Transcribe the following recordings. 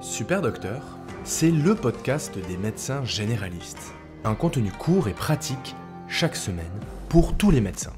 Super Docteur, c'est le podcast des médecins généralistes. Un contenu court et pratique chaque semaine pour tous les médecins.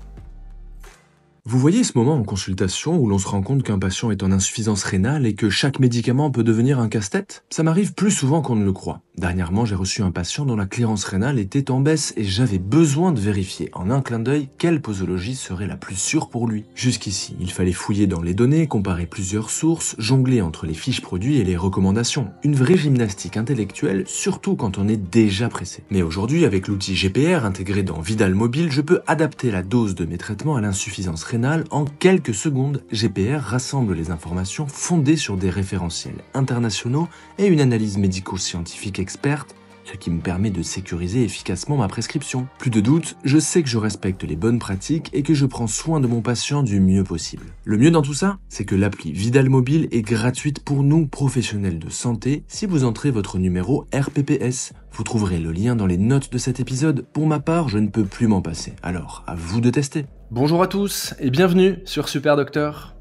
Vous voyez ce moment en consultation où l'on se rend compte qu'un patient est en insuffisance rénale et que chaque médicament peut devenir un casse-tête? Ça m'arrive plus souvent qu'on ne le croit. Dernièrement, j'ai reçu un patient dont la clairance rénale était en baisse et j'avais besoin de vérifier en un clin d'œil quelle posologie serait la plus sûre pour lui. Jusqu'ici, il fallait fouiller dans les données, comparer plusieurs sources, jongler entre les fiches produits et les recommandations. Une vraie gymnastique intellectuelle, surtout quand on est déjà pressé. Mais aujourd'hui, avec l'outil GPR intégré dans Vidal Mobile, je peux adapter la dose de mes traitements à l'insuffisance rénale en quelques secondes. GPR rassemble les informations fondées sur des référentiels internationaux et une analyse médico-scientifique experte, ce qui me permet de sécuriser efficacement ma prescription. Plus de doute, je sais que je respecte les bonnes pratiques et que je prends soin de mon patient du mieux possible. Le mieux dans tout ça, c'est que l'appli Vidal Mobile est gratuite pour nous, professionnels de santé, si vous entrez votre numéro RPPS. Vous trouverez le lien dans les notes de cet épisode. Pour ma part, je ne peux plus m'en passer. Alors, à vous de tester. Bonjour à tous et bienvenue sur Super Docteur.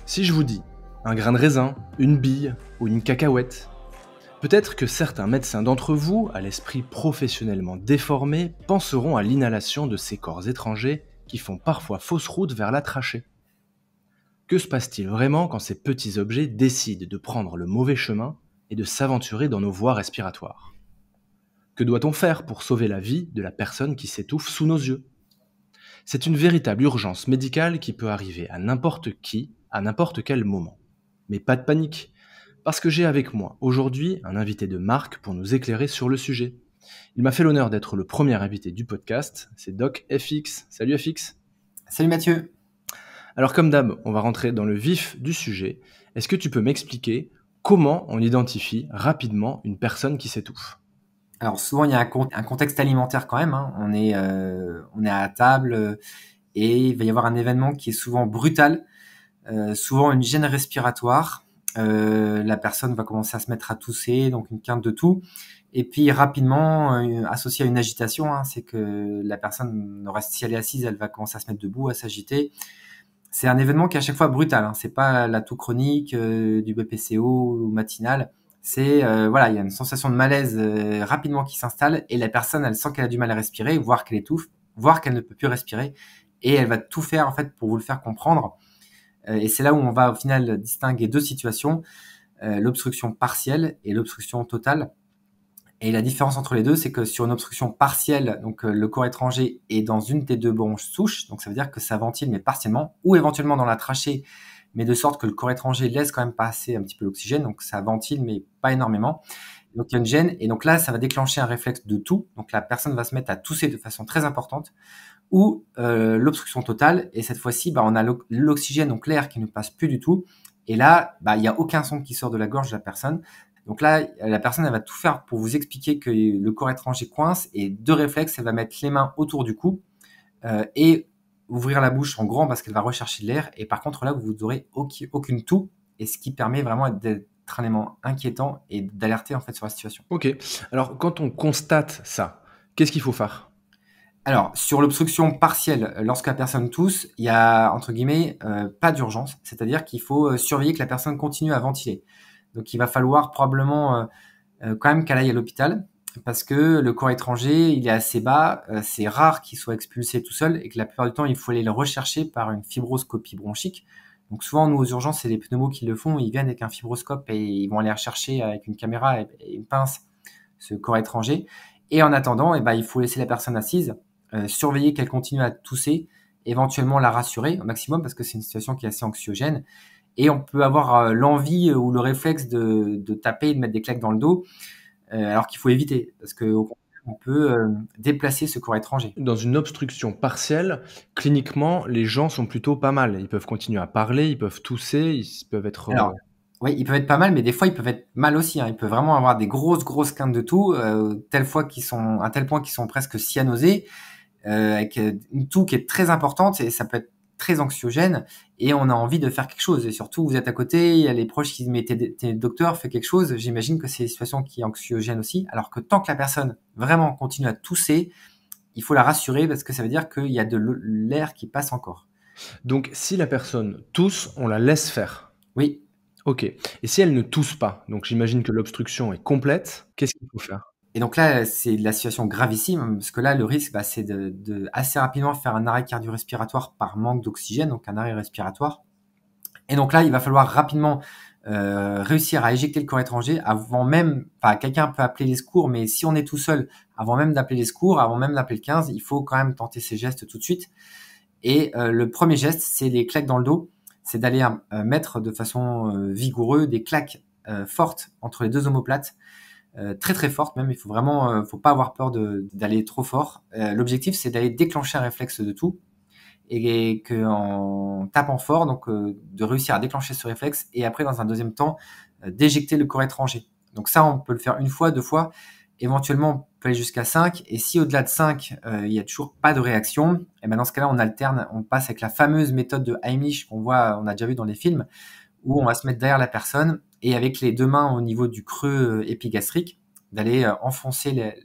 Si je vous dis un grain de raisin, une bille ou une cacahuète, peut-être que certains médecins d'entre vous, à l'esprit professionnellement déformé, penseront à l'inhalation de ces corps étrangers qui font parfois fausse route vers la trachée. Que se passe-t-il vraiment quand ces petits objets décident de prendre le mauvais chemin et de s'aventurer dans nos voies respiratoires? Que doit-on faire pour sauver la vie de la personne qui s'étouffe sous nos yeux? C'est une véritable urgence médicale qui peut arriver à n'importe qui, à n'importe quel moment. Mais pas de panique, parce que j'ai avec moi aujourd'hui un invité de marque pour nous éclairer sur le sujet. Il m'a fait l'honneur d'être le premier invité du podcast, c'est Doc FX. Salut FX. Salut Mathieu. Alors comme d'hab, on va rentrer dans le vif du sujet. Est-ce que tu peux m'expliquer comment on identifie rapidement une personne qui s'étouffe? Alors souvent il y a un contexte alimentaire quand même, hein. On est à table et il va y avoir un événement qui est souvent brutal, souvent une gêne respiratoire. La personne va commencer à se mettre à tousser, donc une quinte de toux. Et puis rapidement, associé à une agitation, hein, c'est que la personne, si elle est assise, elle va commencer à se mettre debout, à s'agiter. C'est un événement qui est à chaque fois brutal, hein. C'est pas la toux chronique du BPCO ou matinal. C'est il y a une sensation de malaise rapidement qui s'installe et la personne, elle sent qu'elle a du mal à respirer, voire qu'elle étouffe, voire qu'elle ne peut plus respirer, et elle va tout faire en fait pour vous le faire comprendre. Et c'est là où on va au final distinguer deux situations, l'obstruction partielle et l'obstruction totale. Et la différence entre les deux, c'est que sur une obstruction partielle, donc le corps étranger est dans une des deux bronches souches, donc ça veut dire que ça ventile mais partiellement, ou éventuellement dans la trachée, mais de sorte que le corps étranger laisse quand même passer un petit peu l'oxygène, donc ça ventile mais pas énormément. Donc il y a une gêne, et donc là ça va déclencher un réflexe de toux, donc la personne va se mettre à tousser de façon très importante, ou l'obstruction totale, et cette fois-ci on a l'oxygène, donc l'air qui ne passe plus du tout, et là il n'y a aucun son qui sort de la gorge de la personne. Donc là, la personne, elle va tout faire pour vous expliquer que le corps étranger coince, et deux réflexes, elle va mettre les mains autour du cou et ouvrir la bouche en grand parce qu'elle va rechercher de l'air. Et par contre, là, vous n'aurez aucune toux, et ce qui permet vraiment d'être un élément inquiétant et d'alerter en fait sur la situation. Ok, alors quand on constate ça, qu'est-ce qu'il faut faire? Alors, sur l'obstruction partielle, lorsque la personne tousse, il y a, entre guillemets, pas d'urgence. C'est-à-dire qu'il faut surveiller que la personne continue à ventiler. Donc, il va falloir probablement quand même qu'elle aille à l'hôpital, parce que le corps étranger, il est assez bas. C'est rare qu'il soit expulsé tout seul, et que la plupart du temps, il faut aller le rechercher par une fibroscopie bronchique. Donc, souvent, nous, aux urgences, c'est les pneumos qui le font. Ils viennent avec un fibroscope et ils vont aller rechercher avec une caméra et une pince ce corps étranger. Et en attendant, il faut laisser la personne assise, surveiller qu'elle continue à tousser, éventuellement la rassurer au maximum, parce que c'est une situation qui est assez anxiogène. Et on peut avoir l'envie ou le réflexe de taper et de mettre des claques dans le dos, alors qu'il faut éviter, parce qu'au contraire, on peut déplacer ce corps étranger. Dans une obstruction partielle, cliniquement, les gens sont plutôt pas mal. Ils peuvent continuer à parler, ils peuvent tousser, ils peuvent être... Alors, oui, ils peuvent être pas mal, mais des fois, ils peuvent être mal aussi, hein. Ils peuvent vraiment avoir des grosses quintes de toux, à tel point qu'ils sont presque cyanosés, avec une toux qui est très importante, et ça peut être très anxiogène, et on a envie de faire quelque chose. Et surtout, vous êtes à côté, il y a les proches qui disent mais t'es docteur, fais quelque chose. J'imagine que c'est une situation qui est anxiogène aussi, alors que tant que la personne vraiment continue à tousser, il faut la rassurer, parce que ça veut dire qu'il y a de l'air qui passe encore. Donc si la personne tousse, on la laisse faire? Oui. Ok. Et si elle ne tousse pas, donc j'imagine que l'obstruction est complète, qu'est-ce qu'il faut faire? Et donc là, c'est la situation gravissime, parce que là, le risque, c'est de assez rapidement faire un arrêt cardio-respiratoire par manque d'oxygène, donc un arrêt respiratoire. Et donc là, il va falloir rapidement réussir à éjecter le corps étranger avant même, enfin, quelqu'un peut appeler les secours, mais si on est tout seul, avant même d'appeler les secours, avant même d'appeler le 15, il faut quand même tenter ces gestes tout de suite. Et le premier geste, c'est les claques dans le dos. C'est d'aller mettre de façon vigoureuse des claques fortes entre les deux omoplates, très très fortes même. Il faut vraiment, faut pas avoir peur d'aller trop fort. L'objectif, c'est d'aller déclencher un réflexe de tout et qu'en tapant fort, donc de réussir à déclencher ce réflexe et après, dans un deuxième temps, d'éjecter le corps étranger. Donc ça, on peut le faire une fois, deux fois. Éventuellement, on peut aller jusqu'à 5. Et si au-delà de 5, il n'y a toujours pas de réaction, et ben dans ce cas-là, on alterne, on passe avec la fameuse méthode de Heimlich qu'on voit, on a déjà vu dans les films, où on va se mettre derrière la personne et avec les deux mains au niveau du creux épigastrique, d'aller enfoncer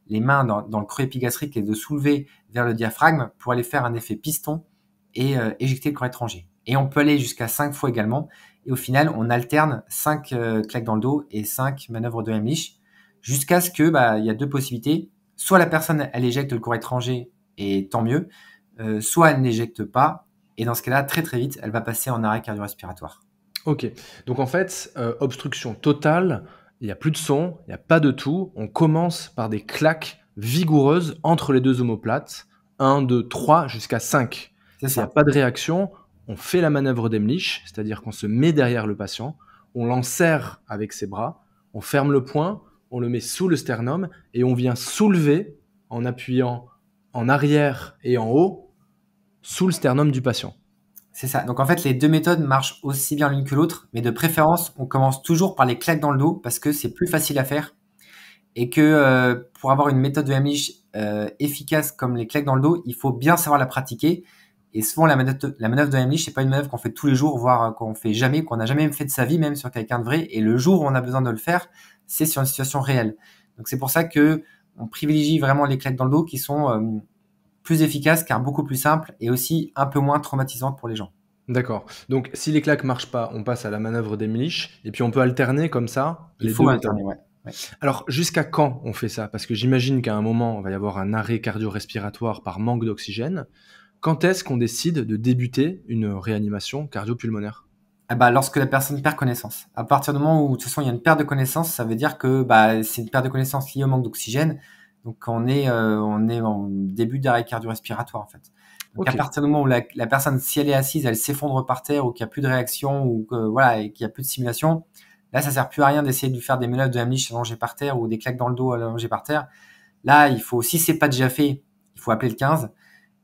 les mains dans le creux épigastrique et de soulever vers le diaphragme pour aller faire un effet piston et éjecter le corps étranger. Et on peut aller jusqu'à 5 fois également. Et au final, on alterne 5 claques dans le dos et 5 manœuvres de Heimlich jusqu'à ce que, il y a deux possibilités. Soit la personne, elle éjecte le corps étranger et tant mieux. Soit elle n'éjecte pas. Et dans ce cas-là, très très vite, elle va passer en arrêt cardio-respiratoire. Ok. Donc en fait, obstruction totale, il n'y a plus de son, il n'y a pas de tout. On commence par des claques vigoureuses entre les deux omoplates. 1, 2, 3, jusqu'à 5. C'est S'il n'y a ça. pas de réaction, on fait la manœuvre d'Heimlich, c'est-à-dire qu'on se met derrière le patient, on l'enserre avec ses bras, on ferme le poing, on le met sous le sternum et on vient soulever en appuyant en arrière et en haut sous le sternum du patient. C'est ça. Donc en fait, les deux méthodes marchent aussi bien l'une que l'autre, mais de préférence, on commence toujours par les claques dans le dos parce que c'est plus facile à faire et que pour avoir une méthode de Heimlich efficace comme les claques dans le dos, il faut bien savoir la pratiquer. Et souvent, la manœuvre de Heimlich, c'est pas une manœuvre qu'on fait tous les jours, voire qu'on fait jamais, qu'on n'a jamais fait de sa vie, même sur quelqu'un de vrai. Et le jour où on a besoin de le faire, c'est sur une situation réelle. Donc c'est pour ça que on privilégie vraiment les claques dans le dos qui sont plus efficaces car beaucoup plus simples et aussi un peu moins traumatisantes pour les gens. D'accord. Donc si les claques marchent pas, on passe à la manœuvre d'Heimlich et puis on peut alterner comme ça Il les faut deux méthodes. alterner, ouais. Alors jusqu'à quand on fait ça? Parce que j'imagine qu'à un moment, il va y avoir un arrêt cardio-respiratoire par manque d'oxygène. Quand est-ce qu'on décide de débuter une réanimation cardio-pulmonaire? Lorsque la personne perd connaissance. À partir du moment où, de toute façon, il y a une perte de connaissance, ça veut dire que c'est une perte de connaissance liée au manque d'oxygène. Donc, on est en début d'arrêt cardio-respiratoire, en fait. Donc, à Ok. partir du moment où la personne, si elle est assise, elle s'effondre par terre ou qu'il n'y a plus de réaction ou que, voilà, et qu'il n'y a plus de simulation, là, ça sert plus à rien d'essayer de lui faire des manœuvres de Heimlich allongé par terre ou des claques dans le dos allongé par terre. Là, il faut, si c'est pas déjà fait, il faut appeler le 15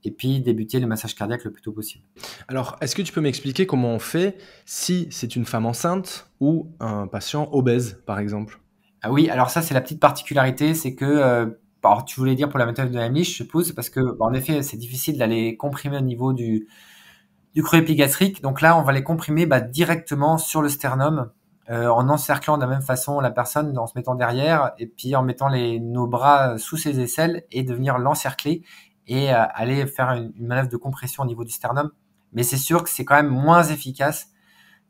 et puis débuter le massage cardiaque le plus tôt possible. Alors, est-ce que tu peux m'expliquer comment on fait si c'est une femme enceinte ou un patient obèse, par exemple? Ah oui, alors ça, c'est la petite particularité, c'est que, alors tu voulais dire pour la méthode de Heimlich, je suppose, parce que, en effet, c'est difficile d'aller comprimer au niveau du creux épigastrique. Donc là, on va les comprimer directement sur le sternum, en encerclant de la même façon la personne, en se mettant derrière, et puis en mettant nos bras sous ses aisselles et de venir l'encercler et aller faire une manœuvre de compression au niveau du sternum. Mais c'est sûr que c'est quand même moins efficace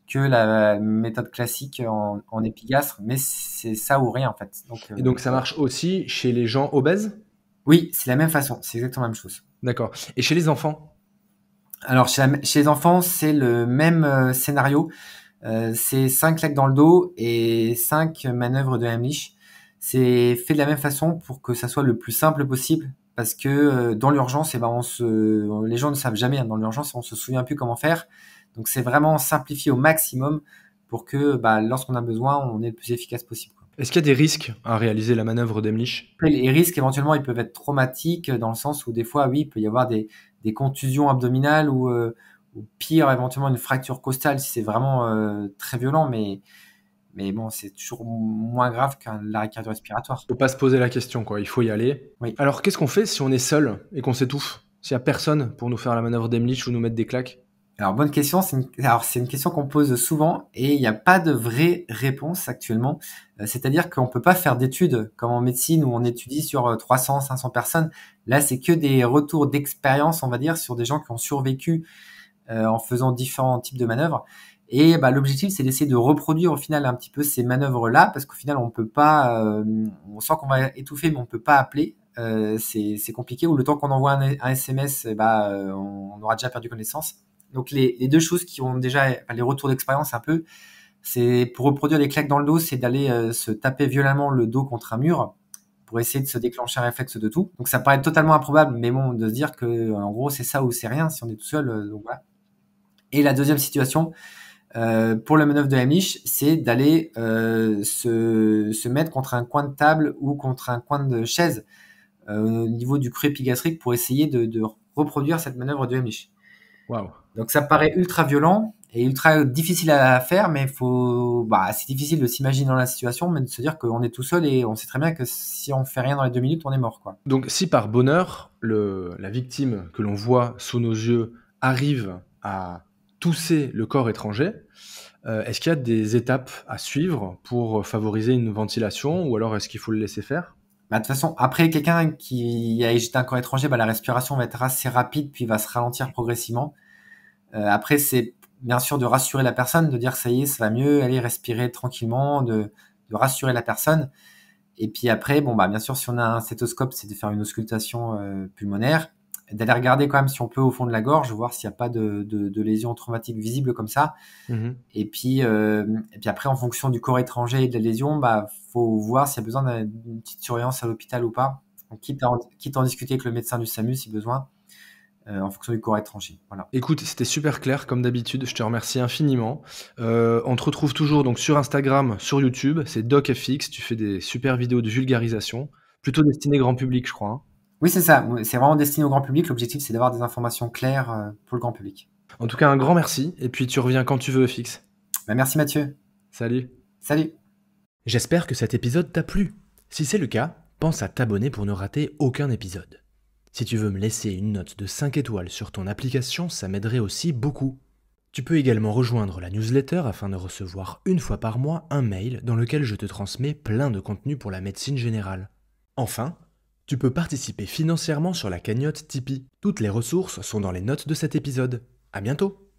que la méthode classique en épigastre, mais c'est ça ou rien en fait. Donc, Et donc ça marche aussi chez les gens obèses? oui, c'est la même façon, c'est exactement la même chose. D'accord. Et chez les enfants? Alors chez les enfants, c'est le même scénario. C'est 5 claques dans le dos et 5 manœuvres de Heimlich. C'est fait de la même façon pour que ça soit le plus simple possible. Parce que dans l'urgence, les gens ne savent jamais. Dans l'urgence, on se souvient plus comment faire. Donc c'est vraiment simplifié au maximum pour que lorsqu'on a besoin, on est le plus efficace possible. Est-ce qu'il y a des risques à réaliser la manœuvre d'Heimlich? Après, les risques, éventuellement, ils peuvent être traumatiques dans le sens où des fois, oui, il peut y avoir des contusions abdominales ou pire, éventuellement une fracture costale si c'est vraiment très violent, mais bon, c'est toujours moins grave qu'un arrêt cardio-respiratoire. Faut pas se poser la question, quoi. Il faut y aller. Oui. Alors, qu'est-ce qu'on fait si on est seul et qu'on s'étouffe? S'il y a personne pour nous faire la manœuvre d'Heimlich ou nous mettre des claques? Alors, bonne question. C'est une question qu'on pose souvent et il n'y a pas de vraie réponse actuellement. C'est-à-dire qu'on peut pas faire d'études comme en médecine où on étudie sur 300, 500 personnes. Là, c'est que des retours d'expérience, on va dire, sur des gens qui ont survécu en faisant différents types de manœuvres. Et l'objectif, c'est d'essayer de reproduire au final un petit peu ces manœuvres-là, parce qu'au final, on peut pas, on sent qu'on va étouffer, mais on peut pas appeler. C'est compliqué. Ou le temps qu'on envoie un SMS, on aura déjà perdu connaissance. Donc les deux choses qui ont déjà les retours d'expérience un peu, c'est pour reproduire les claques dans le dos, c'est d'aller se taper violemment le dos contre un mur pour essayer de se déclencher un réflexe de tout. Donc ça paraît totalement improbable, mais bon, de se dire que en gros c'est ça ou c'est rien si on est tout seul. Donc voilà. Et la deuxième situation, pour la manœuvre de Heimlich, c'est d'aller se mettre contre un coin de table ou contre un coin de chaise au niveau du creux épigastrique pour essayer de reproduire cette manœuvre de Heimlich. Waouh. Donc ça paraît ultra violent et ultra difficile à faire, mais c'est difficile de s'imaginer dans la situation, mais de se dire qu'on est tout seul et on sait très bien que si on fait rien dans les 2 minutes, on est mort, quoi. Donc si par bonheur, la victime que l'on voit sous nos yeux arrive à tousser le corps étranger, est-ce qu'il y a des étapes à suivre pour favoriser une ventilation, ou alors est-ce qu'il faut le laisser faire ? De toute façon, après quelqu'un qui a éjecté un corps étranger, la respiration va être assez rapide, puis va se ralentir progressivement. Après, c'est bien sûr de rassurer la personne, de dire ça y est, ça va mieux, allez respirer tranquillement, de rassurer la personne. Et puis après, bien sûr, si on a un stéthoscope, c'est de faire une auscultation pulmonaire, d'aller regarder quand même si on peut au fond de la gorge, voir s'il n'y a pas de lésions traumatiques visibles comme ça. Et puis après, en fonction du corps étranger et de la lésion, faut voir s'il y a besoin d'une petite surveillance à l'hôpital ou pas. Donc, quitte à en discuter avec le médecin du SAMU si besoin. En fonction du corps étranger. Voilà. Écoute, c'était super clair comme d'habitude, je te remercie infiniment. On te retrouve toujours donc sur Instagram, sur YouTube, c'est DocFX, tu fais des super vidéos de vulgarisation, plutôt destinées grand public, je crois. Hein. Oui, c'est ça, c'est vraiment destiné au grand public, l'objectif c'est d'avoir des informations claires pour le grand public. En tout cas, un grand merci, et puis tu reviens quand tu veux, FX. Merci Mathieu. Salut. Salut. J'espère que cet épisode t'a plu. Si c'est le cas, pense à t'abonner pour ne rater aucun épisode. Si tu veux me laisser une note de 5 étoiles sur ton application, ça m'aiderait aussi beaucoup. Tu peux également rejoindre la newsletter afin de recevoir une fois par mois un mail dans lequel je te transmets plein de contenu pour la médecine générale. Enfin, tu peux participer financièrement sur la cagnotte Tipeee. Toutes les ressources sont dans les notes de cet épisode. À bientôt!